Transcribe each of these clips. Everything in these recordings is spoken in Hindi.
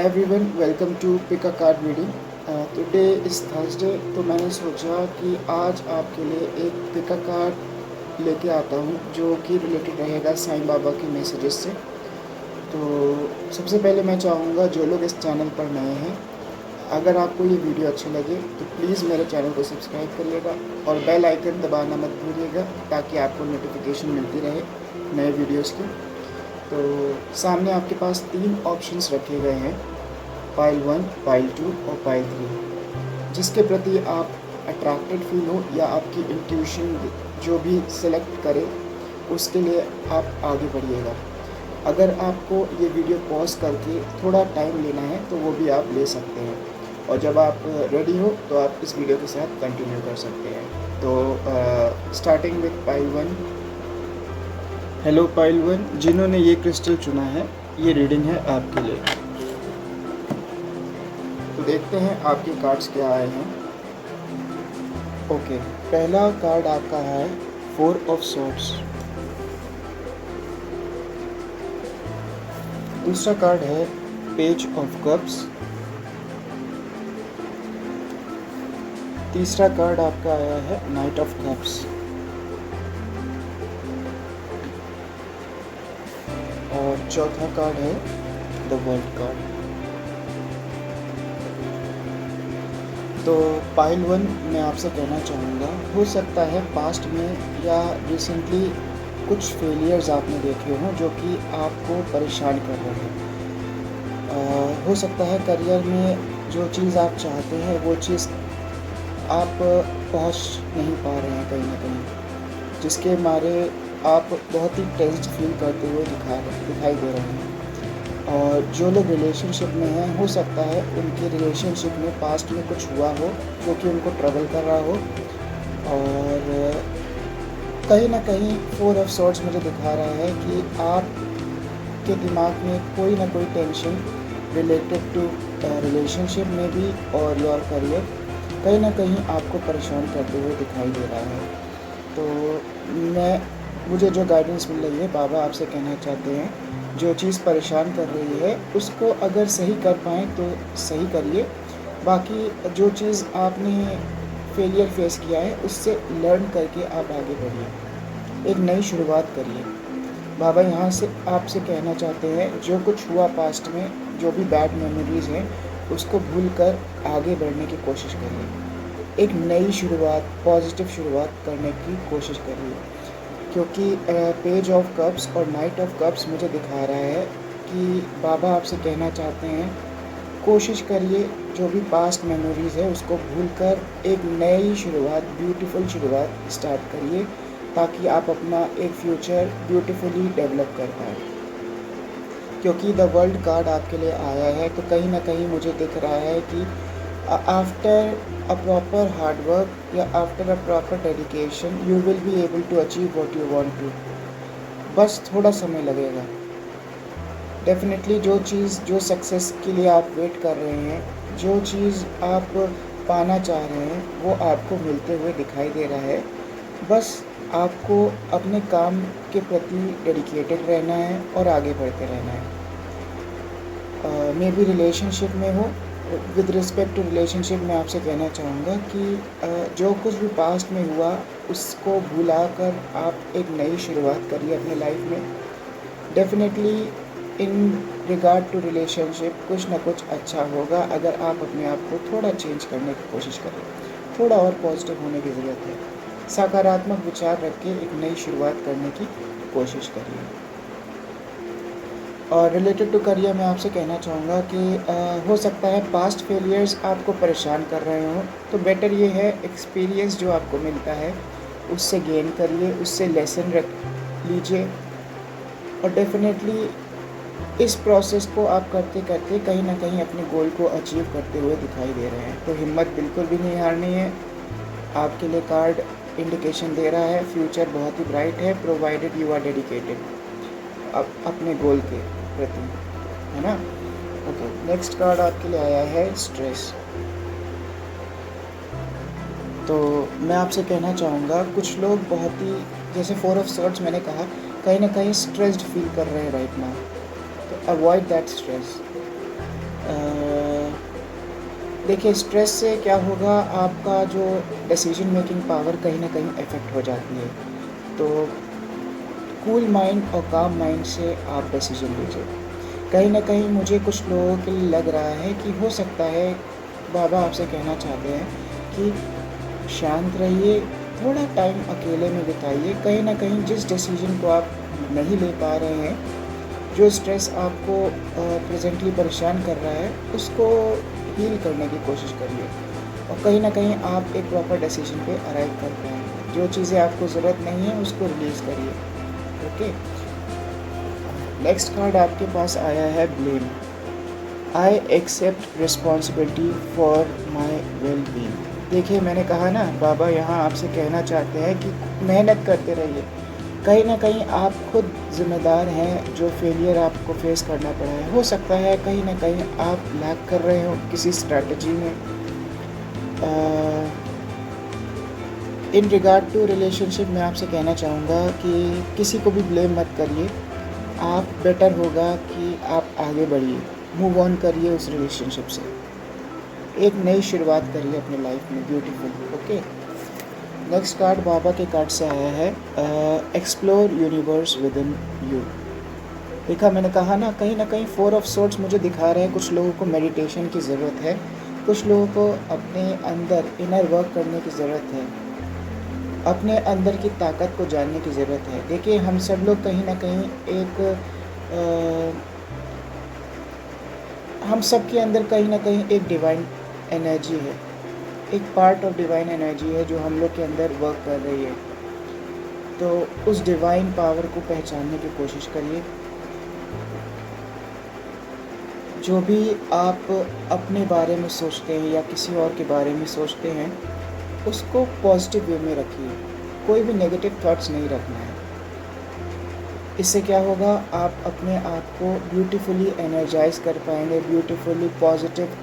Hi everyone, welcome to pick a card reading. Today is Thursday, तो मैंने सोचा कि आज आपके लिए एक पिक अ कार्ड लेके आता हूँ जो कि रिलेटेड रहेगा साईं बाबा के मैसेजेस से। तो सबसे पहले मैं चाहूँगा जो लोग इस चैनल पर नए हैं, अगर आपको ये वीडियो अच्छी लगे तो प्लीज़ मेरे चैनल को सब्सक्राइब करिएगा और बेल आइकन दबाना मत भूलिएगा ताकि आपको नोटिफिकेशन मिलती रहे नए वीडियोस की। तो सामने आपके पास 3 ऑप्शंस रखे गए हैं, पाइल 1, पाइल 2 और पाइल 3। जिसके प्रति आप अट्रैक्टेड फील हो या आपकी इंट्यूशन जो भी सिलेक्ट करे उसके लिए आप आगे बढ़िएगा। अगर आपको ये वीडियो पॉज करके थोड़ा टाइम लेना है तो वो भी आप ले सकते हैं, और जब आप रेडी हो तो आप इस वीडियो के साथ कंटिन्यू कर सकते हैं। तो starting with pile 1। Hello pile 1, जिन्होंने ये क्रिस्टल चुना है, ये रीडिंग है आपके लिए। तो देखते हैं आपके कार्ड्स क्या आए हैं। ओके, पहला कार्ड आपका है 4 ऑफ सॉर्ड्स। दूसरा कार्ड है पेज ऑफ कप्स। तीसरा कार्ड आपका आया है नाइट ऑफ कप्स। और चौथा कार्ड है द वर्ल्ड कार्ड। तो पाइल 1 मैं आपसे कहना चाहूँगा, हो सकता है पास्ट में या रिसेंटली कुछ फेलियर्स आपने देखे हों जो कि आपको परेशान कर रहे हैं। हो सकता है करियर में जो चीज़ आप चाहते हैं वो चीज़ आप पहुंच नहीं पा रहे हैं कहीं ना कहीं, जिसके मारे आप बहुत ही टेंस्ड फील करते हुए दिखाई दे रहे हैं। और जो लोग रिलेशनशिप में हैं, हो सकता है उनके रिलेशनशिप में पास्ट में कुछ हुआ हो जो कि उनको ट्रबल कर रहा हो। और कहीं ना कहीं 4 ऑफ सॉर्ड्स मुझे दिखा रहा है कि आपके दिमाग में कोई ना कोई टेंशन रिलेटेड टू रिलेशनशिप में भी और योर करियर कहीं ना कहीं आपको परेशान करते हुए दिखाई दे रहा है। तो मुझे जो गाइडेंस मिल रही है, बाबा आपसे कहना चाहते हैं जो चीज़ परेशान कर रही है उसको अगर सही कर पाएँ तो सही करिए। बाकी जो चीज़ आपने फेलियर फेस किया है उससे लर्न करके आप आगे बढ़िए, एक नई शुरुआत करिए। बाबा यहाँ से आपसे कहना चाहते हैं जो कुछ हुआ पास्ट में, जो भी बैड मेमोरीज़ हैं उसको भूल कर आगे बढ़ने की कोशिश करिए, एक नई शुरुआत, पॉजिटिव शुरुआत करने की कोशिश करिए। क्योंकि पेज ऑफ कप्स और नाइट ऑफ कप्स मुझे दिखा रहा है कि बाबा आपसे कहना चाहते हैं कोशिश करिए जो भी पास्ट मेमोरीज़ है उसको भूलकर एक नई शुरुआत, ब्यूटीफुल शुरुआत स्टार्ट करिए ताकि आप अपना एक फ्यूचर ब्यूटीफुली डेवलप कर पाएँ। क्योंकि द वर्ल्ड कार्ड आपके लिए आया है तो कहीं ना कहीं मुझे दिख रहा है कि after a proper hard work या after a proper dedication you will be able to achieve what you want to। बस थोड़ा समय लगेगा। डेफिनेटली जो सक्सेस के लिए आप वेट कर रहे हैं, जो चीज़ आप पाना चाह रहे हैं वो आपको मिलते हुए दिखाई दे रहा है। बस आपको अपने काम के प्रति डेडिकेटेड रहना है और आगे बढ़ते रहना है। मे बी रिलेशनशिप में हो, विद रिस्पेक्ट टू रिलेशनशिप मैं आपसे कहना चाहूँगा कि जो कुछ भी पास्ट में हुआ उसको भुलाकर आप एक नई शुरुआत करिए अपने लाइफ में। Definitely in regard to relationship कुछ ना कुछ अच्छा होगा अगर आप अपने आप को थोड़ा चेंज करने की कोशिश करें, थोड़ा और पॉजिटिव होने की ज़रूरत है। सकारात्मक विचार रख के एक नई शुरुआत करने की कोशिश करिए। और रिलेटेड टू करियर मैं आपसे कहना चाहूँगा कि हो सकता है पास्ट फेलियर्स आपको परेशान कर रहे हों, तो बेटर ये है एक्सपीरियंस जो आपको मिलता है उससे गेन करिए, उससे लेसन रख लीजिए। और डेफिनेटली इस प्रोसेस को आप करते करते कहीं ना कहीं अपने गोल को अचीव करते हुए दिखाई दे रहे हैं। तो हिम्मत बिल्कुल भी नहीं हारनी है। आपके लिए कार्ड इंडिकेशन दे रहा है फ्यूचर बहुत ही ब्राइट है, प्रोवाइडेड यू आर डेडिकेटेड अपने गोल के प्रति, है ना। ओके, नेक्स्ट कार्ड आपके लिए आया है स्ट्रेस। तो मैं आपसे कहना चाहूँगा कुछ लोग बहुत ही, जैसे 4 ऑफ सॉर्ड्स मैंने कहा, कहीं ना कहीं स्ट्रेस्ड फील कर रहे हैं राइट नाउ, तो अवॉइड दैट स्ट्रेस। देखिए, स्ट्रेस से क्या होगा, आपका जो डिसीजन मेकिंग पावर कहीं न कहीं अफ़ेक्ट हो जाती है। तो कूल माइंड और काम माइंड से आप डिसीजन लीजिए। कहीं न कहीं मुझे कुछ लोगों के लिए लग रहा है कि हो सकता है बाबा आपसे कहना चाहते हैं कि शांत रहिए, थोड़ा टाइम अकेले में बिताइए। कहीं न कहीं जिस डिसीजन को आप नहीं ले पा रहे हैं, जो स्ट्रेस आपको प्रेज़ेंटली परेशान कर रहा है, उसको हील करने की कोशिश करिए और कहीं न कहीं आप एक प्रॉपर डिसीजन पे अराइव कर पाएँगे। जो चीज़ें आपको ज़रूरत नहीं है, उसको रिलीज़ करिए। ओके? नेक्स्ट कार्ड आपके पास आया है blame. I accept responsibility for my well being. देखिए, मैंने कहा ना, बाबा यहाँ आपसे कहना चाहते हैं कि मेहनत करते रहिए। कहीं न कहीं आप खुद ज़िम्मेदार हैं जो फेलियर आपको फेस करना पड़ा है। हो सकता है कहीं न कहीं आप लैक कर रहे हो किसी स्ट्रैटेजी में। इन रिगार्ड टू रिलेशनशिप मैं आपसे कहना चाहूँगा कि किसी को भी ब्लेम मत करिए। आप बेटर होगा कि आप आगे बढ़िए, मूव ऑन करिए उस रिलेशनशिप से। एक नई शुरुआत करिए अपनी लाइफ में ब्यूटीफुल। ओके? नेक्स्ट कार्ड बाबा के कार्ड से आया है, explore universe with in you. देखा, मैंने कहा ना, कहीं न कहीं 4 ऑफ सोर्ड्स मुझे दिखा रहे हैं। कुछ लोगों को मेडिटेशन की ज़रूरत है, कुछ लोगों को अपने अंदर इनर वर्क करने की ज़रूरत है, अपने अंदर की ताकत को जानने की ज़रूरत है। देखिए, हम सब लोग कहीं न कहीं हम सब के अंदर कहीं न कहीं एक डिवाइन एनर्जी है, एक पार्ट ऑफ डिवाइन एनर्जी है जो हम लोग के अंदर वर्क कर रही है। तो उस डिवाइन पावर को पहचानने की कोशिश करिए। जो भी आप अपने बारे में सोचते हैं या किसी और के बारे में सोचते हैं, उसको पॉजिटिव वे में रखिए। कोई भी नेगेटिव थॉट्स नहीं रखना है। इससे क्या होगा, आप अपने आप को ब्यूटीफुली एनर्जाइज़ कर पाएँगे, ब्यूटीफुली पॉजिटिव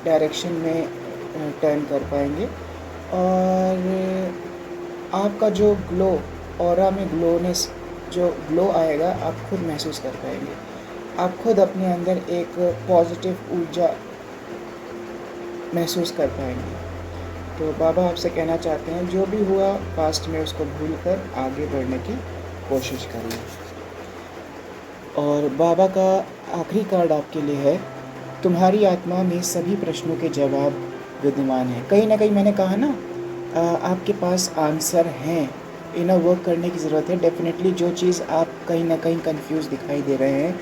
डायरेक्शन में टर्न कर पाएँगे और आपका जो ग्लो, ऑरा में ग्लोनेस, जो ग्लो आएगा, आप खुद महसूस कर पाएँगे। आप खुद अपने अंदर एक पॉजिटिव ऊर्जा महसूस कर पाएँगे। तो बाबा आपसे कहना चाहते हैं, जो भी हुआ पास्ट में उसको भूलकर आगे बढ़ने की कोशिश करिए। और बाबा का आखिरी कार्ड आपके लिए है, तुम्हारी आत्मा में सभी प्रश्नों के जवाब विद्यमान हैं। कहीं न कहीं मैंने कहा ना, आपके पास आंसर हैं। इनर वर्क करने की ज़रूरत है। डेफ़िनेटली जो चीज़ आप कहीं न कहीं कन्फ्यूज़ दिखाई दे रहे हैं,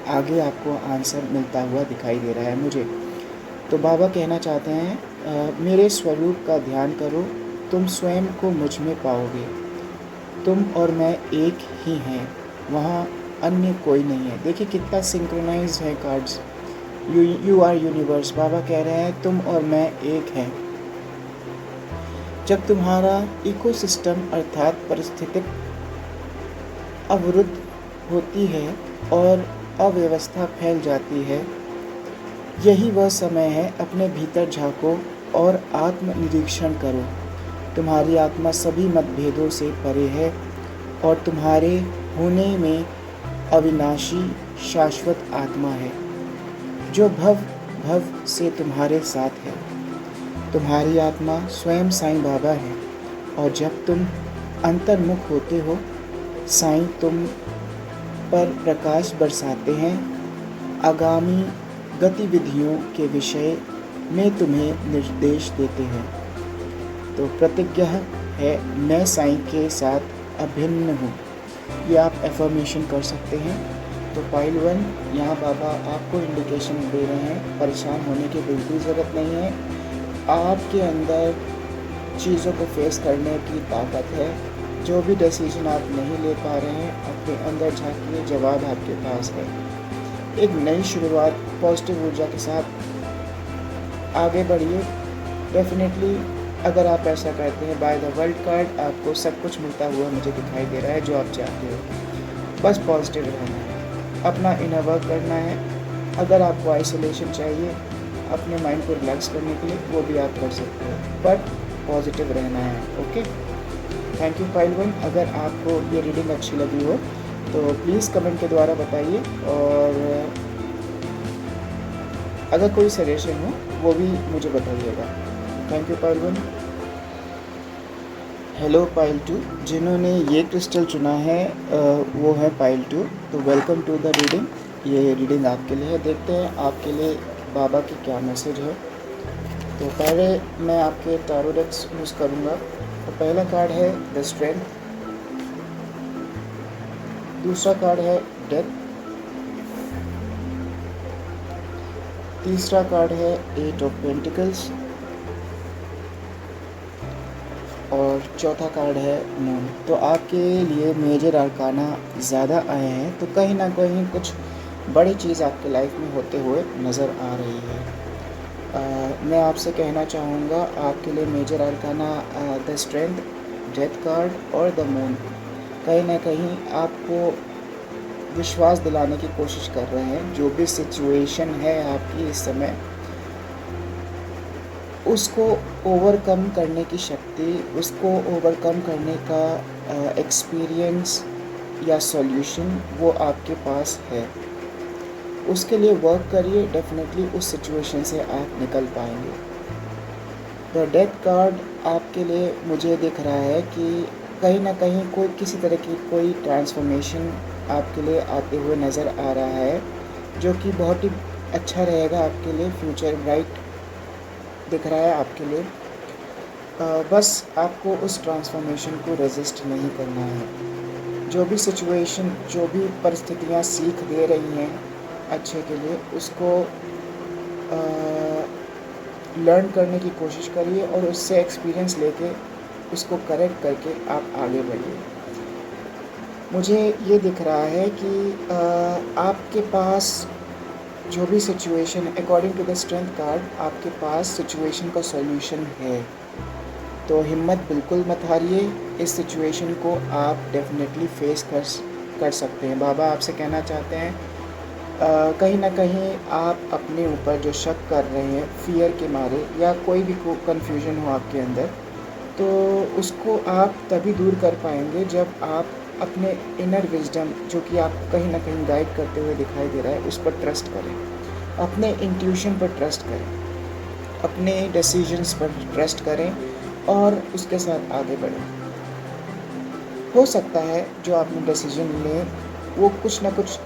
आगे आपको आंसर मिलता हुआ दिखाई दे रहा है मुझे। तो बाबा कहना चाहते हैं, मेरे स्वरूप का ध्यान करो, तुम स्वयं को मुझ में पाओगे। तुम और मैं एक ही हैं, वहाँ अन्य कोई नहीं है। देखिए कितना सिंक्रोनाइज है कार्ड्स। You are universe. बाबा कह रहे हैं तुम और मैं एक हैं। जब तुम्हारा इकोसिस्टम अर्थात परिस्थितिक अवरुद्ध होती है और अव्यवस्था फैल जाती है, यही वह समय है, अपने भीतर झांको और आत्मनिरीक्षण करो। तुम्हारी आत्मा सभी मतभेदों से परे है और तुम्हारे होने में अविनाशी शाश्वत आत्मा है, जो भव भव से तुम्हारे साथ है। तुम्हारी आत्मा स्वयं साईं बाबा है और जब तुम अंतर्मुख होते हो, साईं तुम पर प्रकाश बरसाते हैं, आगामी गतिविधियों के विषय में तुम्हें निर्देश देते हैं। तो प्रतिज्ञा है, मैं साईं के साथ अभिन्न हूँ। ये आप एफर्मेशन कर सकते हैं। तो पाइल 1, यहाँ बाबा आपको इंडिकेशन दे रहे हैं, परेशान होने की बिल्कुल ज़रूरत नहीं है। आपके अंदर चीज़ों को फेस करने की ताकत है। जो भी डिसीजन आप नहीं ले पा रहे हैं, अपने अंदर झांकिए, जवाब आपके पास है। एक नई शुरुआत पॉजिटिव ऊर्जा के साथ आगे बढ़िए। डेफिनेटली अगर आप ऐसा करते हैं, बाय द वर्ल्ड कार्ड आपको सब कुछ मिलता हुआ मुझे दिखाई दे रहा है जो आप चाहते हो। बस पॉजिटिव रहना है, अपना इनर वर्क करना है। अगर आपको आइसोलेशन चाहिए अपने माइंड को रिलैक्स करने के लिए, वो भी आप कर सकते हो, बट पॉजिटिव रहना है। Okay, thank you pile 1। अगर आपको ये रीडिंग अच्छी लगी हो तो प्लीज़ कमेंट के द्वारा बताइए और अगर कोई सजेशन हो वो भी मुझे बताइएगा। Thank you pile 1। Hello pile 2, जिन्होंने ये क्रिस्टल चुना है वो है पाइल 2। तो वेलकम टू द रीडिंग। ये रीडिंग आपके लिए है। देखते हैं आपके लिए बाबा की क्या मैसेज है। तो पहले मैं आपके टैरो डेक्स यूज़ करूँगा। तो पहला कार्ड है द स्ट्रेंथ, दूसरा कार्ड है डेथ, तीसरा कार्ड है 8 ऑफ पेंटिकल्स और चौथा कार्ड है मून। तो आपके लिए मेजर अरकाना ज़्यादा आए हैं, तो कहीं ना कहीं कुछ बड़ी चीज़ आपके लाइफ में होते हुए नज़र आ रही है। मैं आपसे कहना चाहूँगा आपके लिए major arcana the strength, death card और द मून कहीं ना कहीं आपको विश्वास दिलाने की कोशिश कर रहे हैं। जो भी सिचुएशन है आपकी इस समय, उसको ओवरकम करने की शक्ति, उसको ओवरकम करने का एक्सपीरियंस या सॉल्यूशन वो आपके पास है। उसके लिए वर्क करिए, डेफिनेटली उस सिचुएशन से आप निकल पाएंगे। द डेथ कार्ड आपके लिए मुझे दिख रहा है कि कहीं ना कहीं कोई किसी तरह की कोई ट्रांसफॉर्मेशन आपके लिए आते हुए नज़र आ रहा है, जो कि बहुत ही अच्छा रहेगा आपके लिए। फ्यूचर ब्राइट दिख रहा है आपके लिए। बस आपको उस ट्रांसफॉर्मेशन को रेजिस्ट नहीं करना है। जो भी सिचुएशन, जो भी परिस्थितियाँ सीख दे रही हैं अच्छे के लिए, उसको लर्न करने की कोशिश करिए और उससे एक्सपीरियंस लेके उसको करेक्ट करके आप आगे बढ़िए। मुझे ये दिख रहा है कि आपके पास जो भी situation, according to the strength card, आपके पास सिचुएशन का सॉल्यूशन है। तो हिम्मत बिल्कुल मत हारिए, इस सिचुएशन को आप डेफिनेटली फेस कर सकते हैं। बाबा आपसे कहना चाहते हैं कहीं ना कहीं आप अपने ऊपर जो शक कर रहे हैं फियर के मारे, या कोई भी कन्फ्यूजन हो आपके अंदर, तो उसको आप तभी दूर कर पाएंगे जब आप अपने इनर विजडम, जो कि आप कहीं ना कहीं गाइड करते हुए दिखाई दे रहा है, उस पर ट्रस्ट करें। अपने इंट्यूशन पर ट्रस्ट करें, अपने डिसीजंस पर ट्रस्ट करें और उसके साथ आगे बढ़ें। हो सकता है जो आपने डिसीजन लें वो कुछ ना कुछ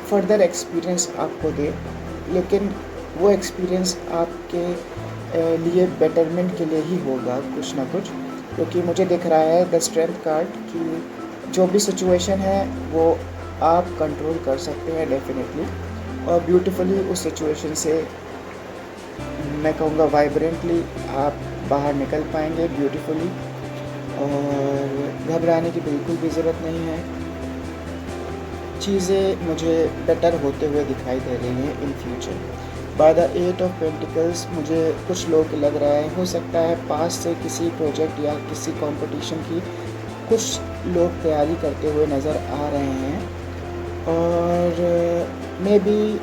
फर्दर एक्सपीरियंस आपको दे, लेकिन वो एक्सपीरियंस आपके लिए बेटरमेंट के लिए ही होगा कुछ ना कुछ। क्योंकि मुझे दिख रहा है द स्ट्रेंथ कार्ड कि जो भी सिचुएशन है वो आप कंट्रोल कर सकते हैं डेफिनेटली, और ब्यूटीफुली उस सिचुएशन से मैं कहूँगा वाइब्रेंटली आप बाहर निकल पाएंगे ब्यूटीफुली। और घबराने की बिल्कुल भी ज़रूरत नहीं है। चीज़ें मुझे बेटर होते हुए दिखाई दे रही हैं in future. By the 8 of pentacles मुझे कुछ लोग लग रहा है, हो सकता है पास से किसी प्रोजेक्ट या किसी कंपटीशन की कुछ लोग तैयारी करते हुए नज़र आ रहे हैं, और मे बी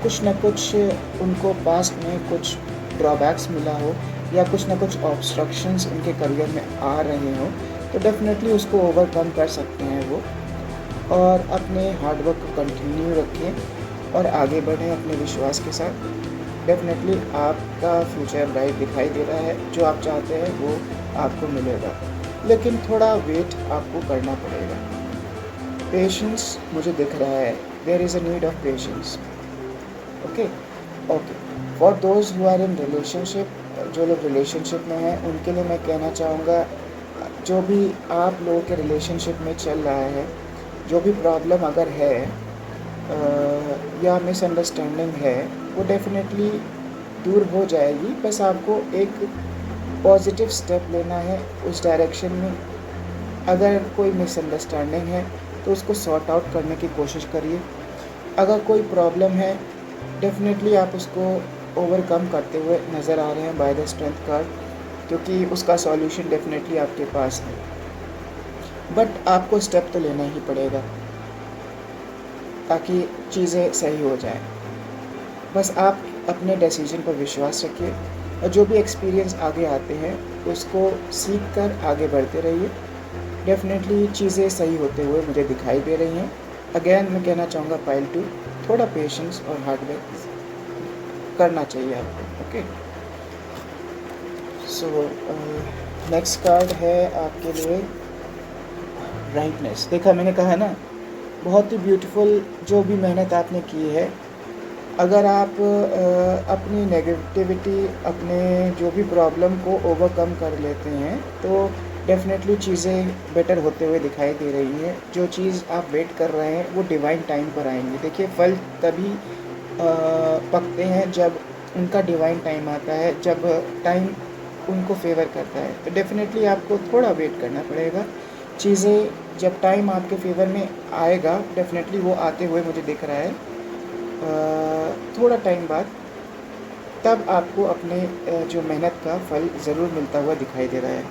कुछ ना कुछ उनको पास्ट में कुछ ड्रॉबैक्स मिला हो, या कुछ ना कुछ ऑब्स्ट्रक्शंस उनके करियर में आ रहे हो, तो डेफिनेटली उसको ओवरकम कर सकते हैं वो। और अपने हार्डवर्क को कंटिन्यू रखें और आगे बढ़ें अपने विश्वास के साथ। डेफिनेटली आपका फ्यूचर ब्राइट दिखाई दे रहा है। जो आप चाहते हैं वो आपको मिलेगा, लेकिन थोड़ा वेट आपको करना पड़ेगा। पेशेंस मुझे दिख रहा है, there is a need of patience. Okay. For those who are in relationship, जो लोग रिलेशनशिप में हैं उनके लिए मैं कहना चाहूँगा, जो भी आप लोगों के रिलेशनशिप में चल रहा है, जो भी प्रॉब्लम अगर है या मिसअंडरस्टैंडिंग है, वो डेफिनेटली दूर हो जाएगी। बस आपको एक पॉजिटिव स्टेप लेना है उस डायरेक्शन में। अगर कोई मिसअंडरस्टैंडिंग है तो उसको सॉर्ट आउट करने की कोशिश करिए। अगर कोई प्रॉब्लम है, डेफिनेटली आप उसको ओवरकम करते हुए नज़र आ रहे हैं बाय द स्ट्रेंथ कार्ड, क्योंकि उसका सॉल्यूशन डेफिनेटली आपके पास है। बट आपको स्टेप तो लेना ही पड़ेगा ताकि चीज़ें सही हो जाएं। बस आप अपने डिसीजन पर विश्वास रखिए, और जो भी एक्सपीरियंस आगे आते हैं उसको सीख कर आगे बढ़ते रहिए। डेफिनेटली चीज़ें सही होते हुए मुझे दिखाई दे रही हैं। अगेन मैं कहना चाहूँगा पाइल 2, थोड़ा पेशेंस और हार्ड वर्क करना चाहिए आपको। ओके, सो नेक्स्ट कार्ड है आपके लिए ब्राइटनेस। देखा, मैंने कहा ना, बहुत ही ब्यूटीफुल जो भी मेहनत आपने की है, अगर आप अपनी नेगेटिविटी, अपने जो भी प्रॉब्लम को ओवरकम कर लेते हैं तो डेफ़िनेटली चीज़ें बेटर होते हुए दिखाई दे रही हैं। जो चीज़ आप वेट कर रहे हैं वो डिवाइन टाइम पर आएंगी। देखिए, फल तभी पकते हैं जब उनका डिवाइन टाइम आता है, जब टाइम उनको फेवर करता है। तो डेफ़िनेटली आपको थोड़ा वेट करना पड़ेगा। चीज़ें जब टाइम आपके फेवर में आएगा, डेफ़िनेटली वो आते हुए मुझे दिख रहा है थोड़ा टाइम बाद, तब आपको अपने जो मेहनत का फल ज़रूर मिलता हुआ दिखाई दे रहा है।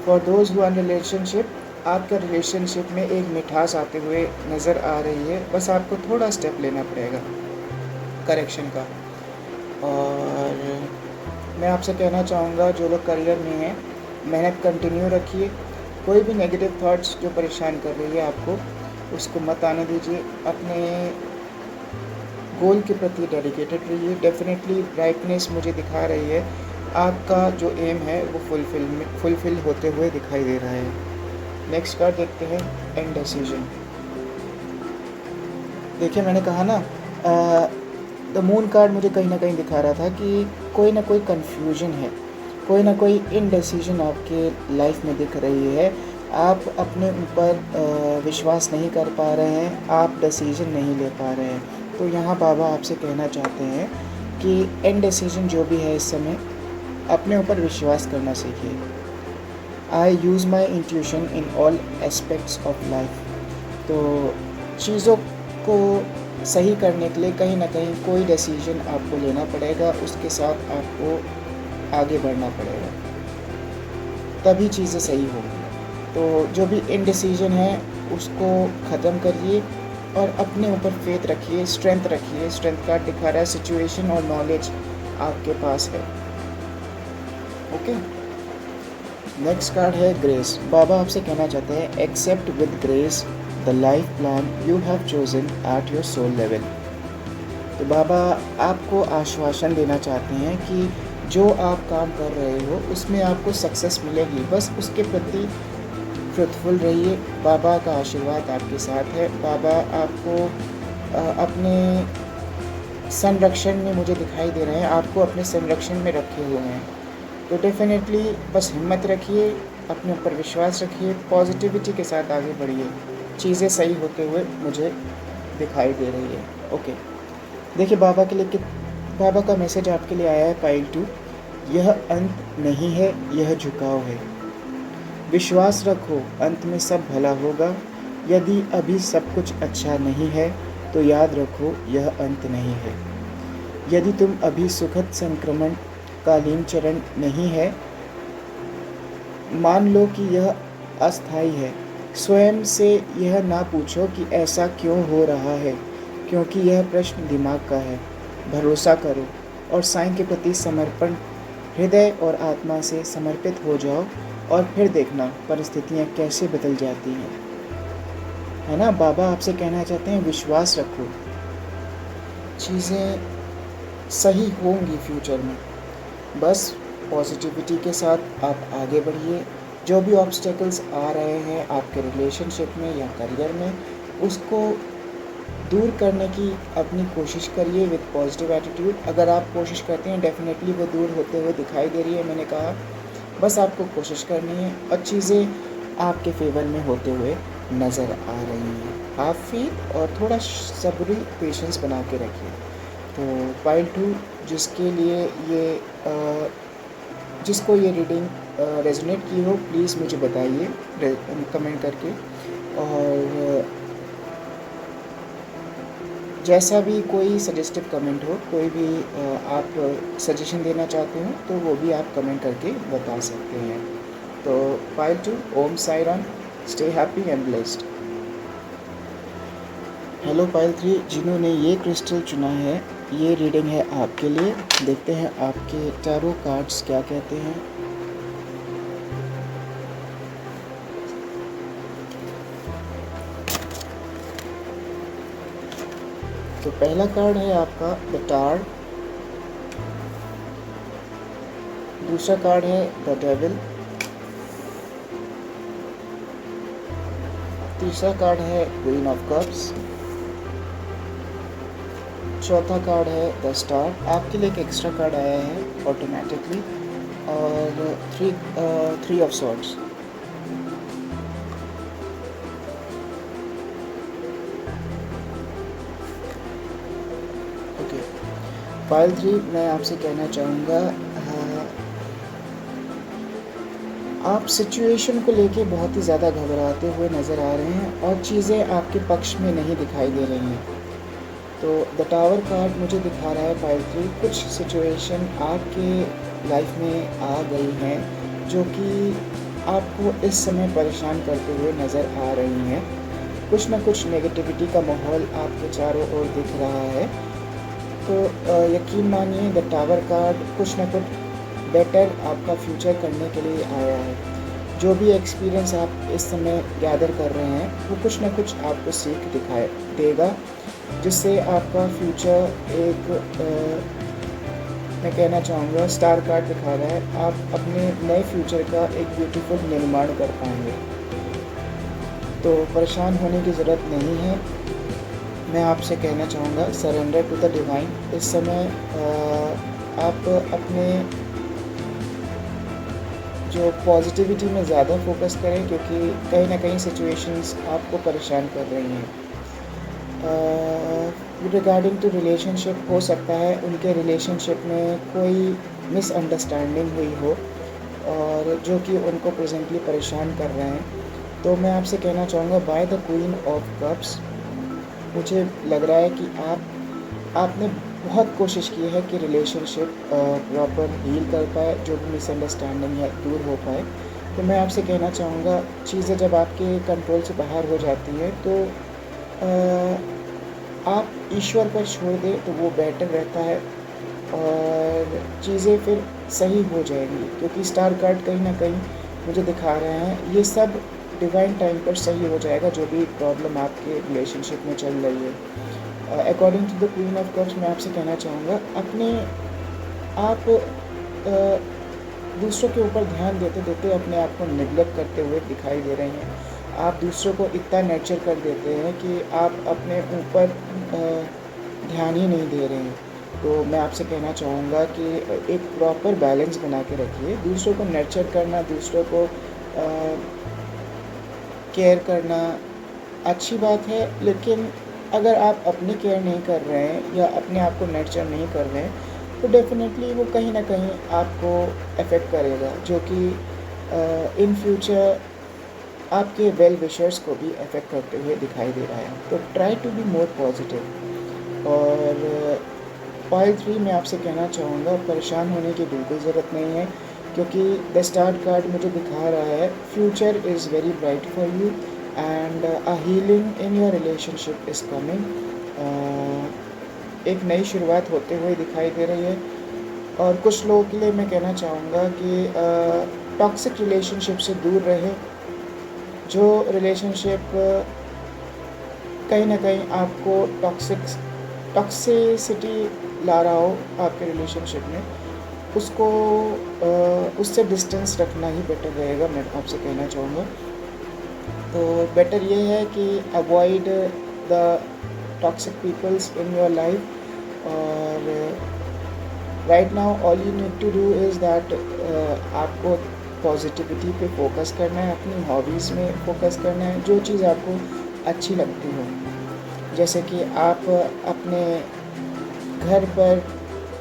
For those who are relationship, आपका रिलेशनशिप में एक मिठास आते हुए नज़र आ रही है। बस आपको थोड़ा स्टेप लेना पड़ेगा करेक्शन का। और मैं आपसे कहना चाहूँगा, जो लोग करियर में हैं, मेहनत कंटिन्यू रखिए। कोई भी नेगेटिव थॉट्स जो परेशान कर रही है आपको, उसको मत आने दीजिए। अपने गोल के प्रति डेडिकेटेड रहिए। डेफिनेटली ब्राइटनेस मुझे दिखा रही है, आपका जो एम है वो फुलफिल होते हुए दिखाई दे रहा है। नेक्स्ट कार्ड देखते हैं, इनडिसीजन। देखिए, मैंने कहा ना, द मून कार्ड मुझे कहीं ना कहीं दिखा रहा था कि कोई ना कोई कन्फ्यूजन है, कोई ना कोई इनडिसीजन आपके लाइफ में दिख रही है। आप अपने ऊपर विश्वास नहीं कर पा रहे हैं, आप डिसीजन नहीं ले पा रहे हैं। तो यहाँ बाबा आपसे कहना चाहते हैं कि इनडिसीजन जो भी है इस समय, अपने ऊपर विश्वास करना सीखिए। I use my intuition in all aspects of life. तो चीज़ों को सही करने के लिए कहीं ना कहीं कोई डिसीजन आपको लेना पड़ेगा, उसके साथ आपको आगे बढ़ना पड़ेगा, तभी चीज़ें सही होंगी। तो जो भी इनडिसीजन है उसको ख़त्म करिए और अपने ऊपर फेथ रखिए, स्ट्रेंथ रखिए। स्ट्रेंथ कार्ड दिखा रहा है, सिचुएशन और नॉलेज आपके पास है। ओके, नेक्स्ट कार्ड है ग्रेस। बाबा आपसे कहना चाहते हैं, accept with grace the life plan you have chosen at your soul level. तो बाबा आपको आश्वासन देना चाहते हैं कि जो आप काम कर रहे हो उसमें आपको सक्सेस मिलेगी, बस उसके प्रति ट्रुथफुल रहिए। बाबा का आशीर्वाद आपके साथ है। बाबा आपको अपने संरक्षण में मुझे दिखाई दे रहे हैं, आपको अपने संरक्षण में रखे हुए हैं। तो डेफिनेटली बस हिम्मत रखिए, अपने ऊपर विश्वास रखिए, पॉजिटिविटी के साथ आगे बढ़िए। चीज़ें सही होते हुए मुझे दिखाई दे रही है। ओके, देखिए, बाबा का मैसेज आपके लिए आया है, पाइल 2। यह अंत नहीं है, यह झुकाव है। विश्वास रखो, अंत में सब भला होगा। यदि अभी सब कुछ अच्छा नहीं है तो याद रखो, यह अंत नहीं है। यदि तुम अभी सुखद संक्रमण कालीन चरण नहीं है, मान लो कि यह अस्थायी है। स्वयं से यह ना पूछो कि ऐसा क्यों हो रहा है, क्योंकि यह प्रश्न दिमाग का है। भरोसा करो और साईं के प्रति समर्पण, हृदय और आत्मा से समर्पित हो जाओ और फिर देखना परिस्थितियाँ कैसे बदल जाती हैं, है ना। बाबा आपसे कहना चाहते हैं, विश्वास रखो, चीज़ें सही होंगी फ्यूचर में। बस पॉजिटिविटी के साथ आप आगे बढ़िए। जो भी ऑब्स्टेकल्स आ रहे हैं आपके रिलेशनशिप में या करियर में, उसको दूर करने की अपनी कोशिश करिए विद पॉजिटिव एटीट्यूड। अगर आप कोशिश करते हैं, डेफिनेटली वो दूर होते हुए दिखाई दे रही है। मैंने कहा, बस आपको कोशिश करनी है और चीज़ें आपके फेवर में होते हुए नज़र आ रही हैं। आप फेथ और थोड़ा सब्र, पेशेंस बना के रखिए। तो पाइल 2 जिसके लिए ये जिसको ये रीडिंग रेजोनेट की हो, प्लीज़ मुझे बताइए कमेंट करके। और जैसा भी कोई सजेस्टिव कमेंट हो, कोई भी आप सजेशन देना चाहते हो तो वो भी आप कमेंट करके बता सकते हैं। तो pile 2, Om Sai Ram, stay happy and blessed. Hello pile 3, जिन्होंने ये क्रिस्टल चुना है, ये रीडिंग है आपके लिए। देखते हैं आपके टैरो कार्ड्स क्या कहते हैं। तो पहला कार्ड है आपका द टावर, दूसरा कार्ड है द डेविल, तीसरा कार्ड है क्वीन ऑफ कप्स, चौथा कार्ड है द स्टार। आपके लिए एक एक्स्ट्रा कार्ड आया है ऑटोमेटिकली, और three of swords. Okay, pile 3 मैं आपसे कहना चाहूँगा, आप सिचुएशन को लेके बहुत ही ज़्यादा घबराते हुए नज़र आ रहे हैं और चीज़ें आपके पक्ष में नहीं दिखाई दे रही हैं। तो द टावर कार्ड मुझे दिखा रहा है पाइल 3, कुछ सिचुएशन आपके लाइफ में आ गई हैं जो कि आपको इस समय परेशान करते हुए नज़र आ रही हैं। कुछ ना कुछ नेगेटिविटी का माहौल आपके चारों ओर दिख रहा है। तो यकीन मानिए द टावर कार्ड कुछ ना कुछ बेटर आपका फ्यूचर करने के लिए आया है। जो भी एक्सपीरियंस आप इस समय गैदर कर रहे हैं वो कुछ ना कुछ आपको सीख दिखाए देगा, जिससे आपका फ्यूचर एक मैं कहना चाहूँगा स्टार कार्ड दिखा रहा है, आप अपने नए फ्यूचर का एक ब्यूटीफुल निर्माण कर पाएंगे। तो परेशान होने की ज़रूरत नहीं है। मैं आपसे कहना चाहूँगा सरेंडर टू द डिवाइन। इस समय आप अपने जो पॉजिटिविटी में ज़्यादा फोकस करें, क्योंकि कहीं ना कहीं सिचुएशंस आपको परेशान कर रही हैं। रिगार्डिंग टू रिलेशनशिप, हो सकता है उनके रिलेशनशिप में कोई मिसअंडरस्टैंडिंग हुई हो और जो कि उनको प्रेजेंटली परेशान कर रहे हैं। तो मैं आपसे कहना चाहूँगा by the queen of cups, मुझे लग रहा है कि आपने बहुत कोशिश की है कि रिलेशनशिप प्रॉपर हील कर पाए, जो भी मिसअंडरस्टैंडिंग है दूर हो पाए। तो मैं आपसे कहना चाहूँगा चीज़ें जब आपके कंट्रोल से बाहर हो जाती है तो आप ईश्वर पर छोड़ दें तो वो बेटर रहता है और चीज़ें फिर सही हो जाएंगी, क्योंकि स्टार कार्ड कहीं ना कहीं मुझे दिखा रहे हैं ये सब डिवाइन टाइम पर सही हो जाएगा, जो भी प्रॉब्लम आपके रिलेशनशिप में चल रही है। According to the queen of cups मैं आपसे कहना चाहूँगा आप दूसरों के ऊपर ध्यान देते देते अपने आप को निगलेक्ट करते हुए दिखाई दे रहे हैं। आप दूसरों को इतना नर्चर कर देते हैं कि आप अपने ऊपर ध्यान ही नहीं दे रहे हैं। तो मैं आपसे कहना चाहूँगा कि एक प्रॉपर बैलेंस बना के रखिए। दूसरों को नर्चर करना, दूसरों को केयर करना अच्छी बात है, लेकिन अगर आप अपनी केयर नहीं कर रहे हैं या अपने आप को नर्चर नहीं कर रहे हैं तो डेफिनेटली वो कहीं ना कहीं आपको अफेक्ट करेगा, जो कि इन फ्यूचर आपके वेल विशर्स को भी अफेक्ट करते हुए दिखाई दे रहा है। तो try to be more positive. और पाइल 3 मैं आपसे कहना चाहूँगा परेशान होने की बिल्कुल ज़रूरत नहीं है, क्योंकि द स्टार कार्ड मुझे दिखा रहा है future is very bright for you and a healing in your relationship is coming. एक नई शुरुआत होते हुए दिखाई दे रही है। और कुछ लोगों के लिए मैं कहना चाहूँगा कि टॉक्सिक रिलेशनशिप से दूर रहे, जो रिलेशनशिप कहीं ना कहीं आपको टॉक्सिसिटी ला रहा हो आपके रिलेशनशिप में, उसको उससे डिस्टेंस रखना ही बेटर रहेगा, मैं आपसे कहना चाहूँगा। तो बेटर ये है कि avoid the toxic peoples in your life. और right now all you need to do is that आपको पॉजिटिविटी पे फोकस करना है, अपनी हॉबीज़ में फोकस करना है, जो चीज़ आपको अच्छी लगती हो। जैसे कि आप अपने घर पर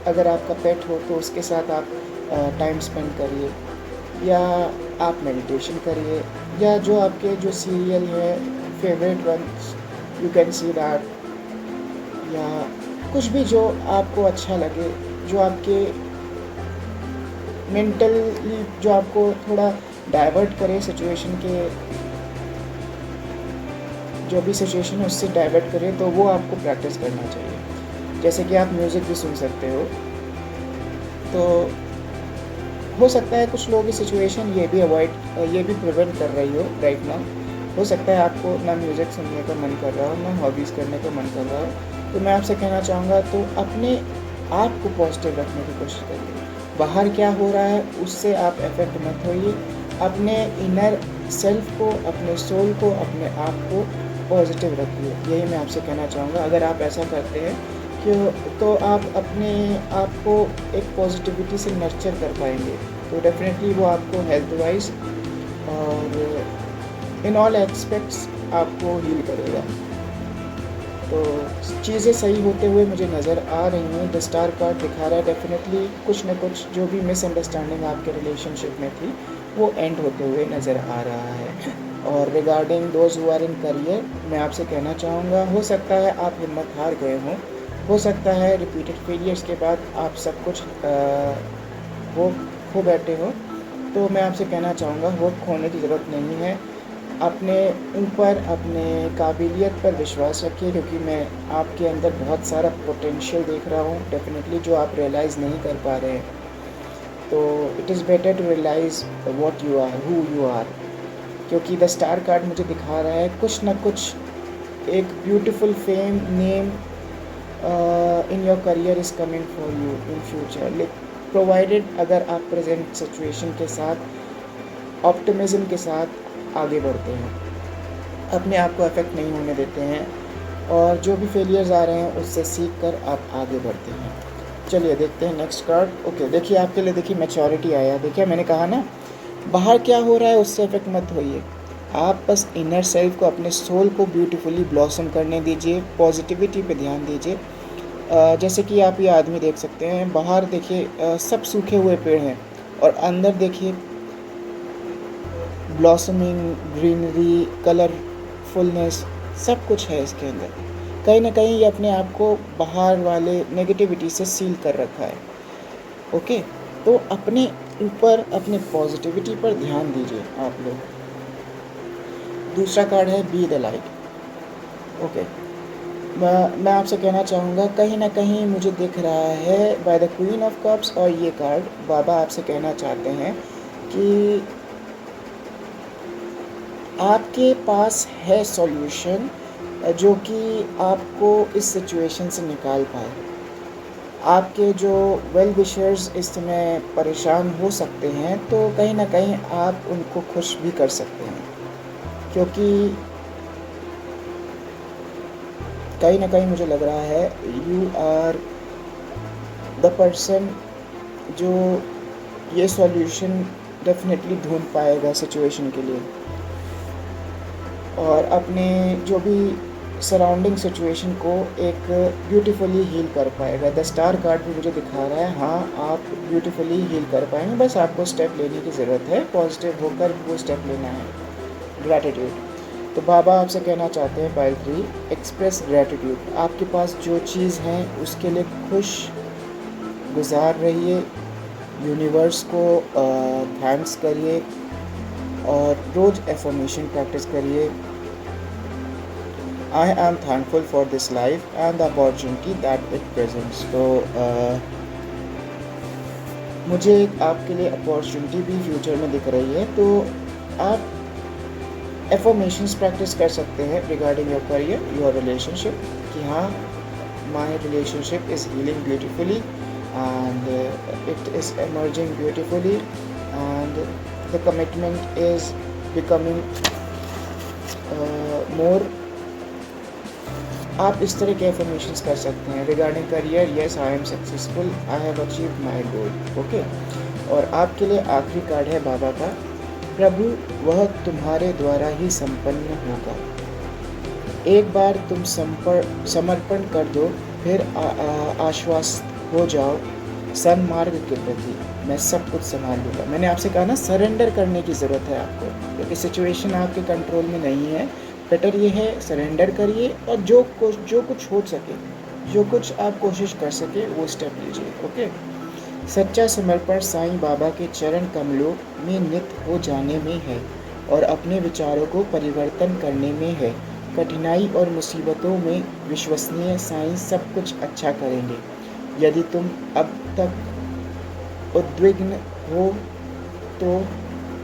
अगर आपका पेट हो तो उसके साथ आप टाइम स्पेंड करिए, या आप मेडिटेशन करिए, या जो आपके जो सीरियल है favourite ones you can see that, या कुछ भी जो आपको अच्छा लगे, जो आपके मेंटली जो आपको थोड़ा डाइवर्ट करे सिचुएशन के, जो भी सिचुएशन है उससे डाइवर्ट करे, तो वो आपको प्रैक्टिस करना चाहिए। जैसे कि आप म्यूज़िक भी सुन सकते हो। तो हो सकता है कुछ लोगों की सिचुएशन ये भी प्रिवेंट कर रही हो राइट नाउ। हो सकता है आपको ना म्यूज़िक सुनने का मन कर रहा हो, ना हॉबीज़ करने का मन कर रहा हो, तो मैं आपसे कहना चाहूँगा तो अपने आप को पॉजिटिव रखने की कोशिश करिए। बाहर क्या हो रहा है उससे आप अफेक्ट मत होइए। अपने इनर सेल्फ को, अपने सोल को, अपने आप को पॉजिटिव रखिए। यही मैं आपसे कहना चाहूँगा। अगर आप ऐसा करते हैं तो आप अपने आप को एक पॉजिटिविटी से नर्चर कर पाएंगे, तो डेफिनेटली वो आपको हेल्थ वाइज और इन ऑल एस्पेक्ट्स आपको हील करेगा। तो चीज़ें सही होते हुए मुझे नज़र आ रही हैं। द स्टार कार्ड दिखा रहा है डेफिनेटली कुछ न कुछ जो भी मिसअंडरस्टैंडिंग आपके रिलेशनशिप में थी वो एंड होते हुए नज़र आ रहा है। और regarding those who are in career, मैं आपसे कहना चाहूँगा हो सकता है आप हिम्मत हार गए हों, हो सकता है रिपीटेड फेलियर्स के बाद आप सब कुछ वो खो बैठे हो। तो मैं आपसे कहना चाहूँगा होप खोने की ज़रूरत नहीं है। अपने ऊपर, अपने काबिलियत पर विश्वास रखिए, क्योंकि मैं आपके अंदर बहुत सारा पोटेंशियल देख रहा हूँ डेफिनेटली, जो आप रियलाइज़ नहीं कर पा रहे हैं। तो it is better to realise what you are, who you are, क्योंकि द स्टार कार्ड मुझे दिखा रहा है कुछ ना कुछ एक beautiful fame name in your career is coming for you in future, provided अगर आप प्रेजेंट सिचुएशन के साथ ऑप्टिमिज्म के साथ आगे बढ़ते हैं, अपने आप को अफेक्ट नहीं होने देते हैं, और जो भी फेलियर्स आ रहे हैं उससे सीख कर आप आगे बढ़ते हैं। चलिए देखते हैं नेक्स्ट कार्ड। ओके, देखिए आपके लिए देखिए मैच्योरिटी आया। देखिए मैंने कहा ना, बाहर क्या हो रहा है उससे अफेक्ट मत होइए। आप बस इनर सेल्फ को, अपने सोल को ब्यूटीफुली ब्लॉसम करने दीजिए, पॉजिटिविटी पे ध्यान दीजिए। जैसे कि आप ये आदमी देख सकते हैं, बाहर देखिए सब सूखे हुए पेड़ हैं और अंदर देखिए ब्लॉसमिंग, ग्रीनरी, कलरफुलनेस सब कुछ है इसके अंदर। कहीं ना कहीं ये अपने आप को बाहर वाले नेगेटिविटी से सील कर रखा है। ओके, तो अपने ऊपर, अपने पॉजिटिविटी पर ध्यान दीजिए आप लोग। दूसरा कार्ड है बी द लाइट। ओके, मैं आपसे कहना चाहूँगा कहीं ना कहीं मुझे दिख रहा है by the queen of cups और ये कार्ड, बाबा आपसे कहना चाहते हैं कि आपके पास है सॉल्यूशन जो कि आपको इस सिचुएशन से निकाल पाए। आपके जो वेल विशर्स इस समय परेशान हो सकते हैं, तो कहीं ना कहीं आप उनको खुश भी कर सकते हैं, क्योंकि कहीं ना कहीं मुझे लग रहा है यू आर द पर्सन जो ये सॉल्यूशन डेफिनेटली ढूंढ पाएगा सिचुएशन के लिए, और अपने जो भी सराउंडिंग सिचुएशन को एक ब्यूटीफुली हील कर पाएगा। द स्टार कार्ड भी मुझे दिखा रहा है हाँ, आप ब्यूटीफुली हील कर पाएंगे, बस आपको स्टेप लेने की ज़रूरत है, पॉजिटिव होकर वो स्टेप लेना है। ग्रैटिट्यूड, तो बाबा आपसे कहना चाहते हैं पाइल 3, एक्सप्रेस ग्रैटिट्यूड। आपके पास जो चीज़ है उसके लिए खुश गुजार रहिए, यूनिवर्स को थैंक्स करिए और रोज़ एफर्मेशन प्रैक्टिस करिए। I am thankful for this life and the opportunity that it presents. तो मुझे आपके लिए अपॉर्चुनिटी भी फ्यूचर में दिख रही है, तो आप एफर्मेशंस प्रैक्टिस कर सकते हैं regarding your career, your relationship, कि हाँ, my relationship is healing beautifully and it is emerging beautifully and the commitment is becoming more। आप इस तरह के एफर्मेशंस कर सकते हैं regarding career. Yes, I am successful, I have achieved my goal. Okay, और आपके लिए आखिरी कार्ड है बाबा का, प्रभु वह तुम्हारे द्वारा ही संपन्न होगा। एक बार तुम समर्पण कर दो, फिर आश्वस्त हो जाओ सन्मार्ग के प्रति, मैं सब कुछ संभाल लूँगा। मैंने आपसे कहा ना, सरेंडर करने की ज़रूरत है आपको, क्योंकि सिचुएशन आपके कंट्रोल में नहीं है। बेटर ये है सरेंडर करिए और जो कुछ हो सके, जो कुछ आप कोशिश कर सके वो स्टेप लीजिए। ओके, सच्चा समर्पण साईं बाबा के चरण कमलों में नित हो जाने में है और अपने विचारों को परिवर्तन करने में है। कठिनाई और मुसीबतों में विश्वसनीय साईं सब कुछ अच्छा करेंगे। यदि तुम अब तक उद्विग्न हो तो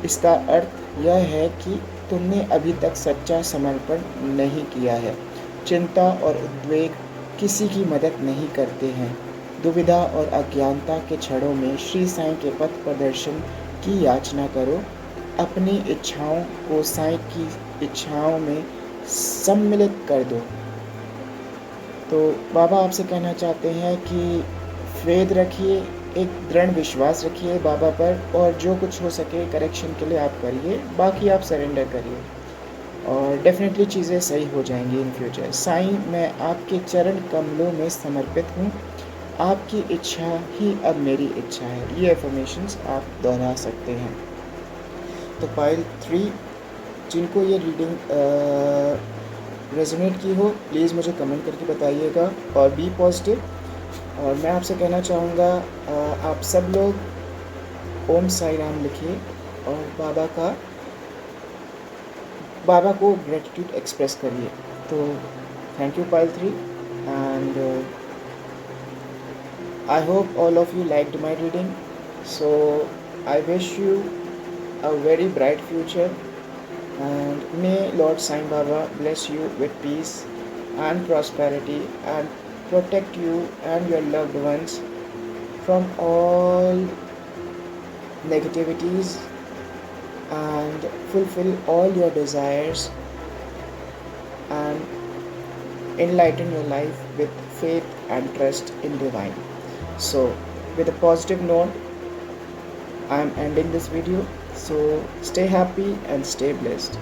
इसका अर्थ यह है कि तुमने अभी तक सच्चा समर्पण नहीं किया है। चिंता और उद्वेग किसी की मदद नहीं करते हैं। दुविधा और अज्ञानता के क्षणों में श्री साईं के पथ प्रदर्शन की याचना करो। अपनी इच्छाओं को साईं की इच्छाओं में सम्मिलित कर दो। तो बाबा आपसे कहना चाहते हैं कि फ़ेथ रखिए, एक दृढ़ विश्वास रखिए बाबा पर, और जो कुछ हो सके करेक्शन के लिए आप करिए, बाकी आप सरेंडर करिए और डेफ़िनेटली चीज़ें सही हो जाएँगी इन फ्यूचर। साईं, मैं आपके चरण कमलों में समर्पित हूँ। आपकी इच्छा ही अब मेरी इच्छा है। ये अफ़र्मेशंस आप दोहरा सकते हैं। तो पाइल 3, जिनको ये रीडिंग रेजोनेट की हो, प्लीज़ मुझे कमेंट करके बताइएगा और बी पॉजिटिव। और मैं आपसे कहना चाहूँगा, आप सब लोग ओम साई राम लिखिए और बाबा को ग्रेटिट्यूड एक्सप्रेस करिए। तो thank you pile 3, and I hope all of you liked my reading. So I wish you a very bright future, and may Lord Sai Baba bless you with peace and prosperity and protect you and your loved ones from all negativities and fulfill all your desires and enlighten your life with faith and trust in divine. So with a positive note, I am ending this video. So stay happy and stay blessed.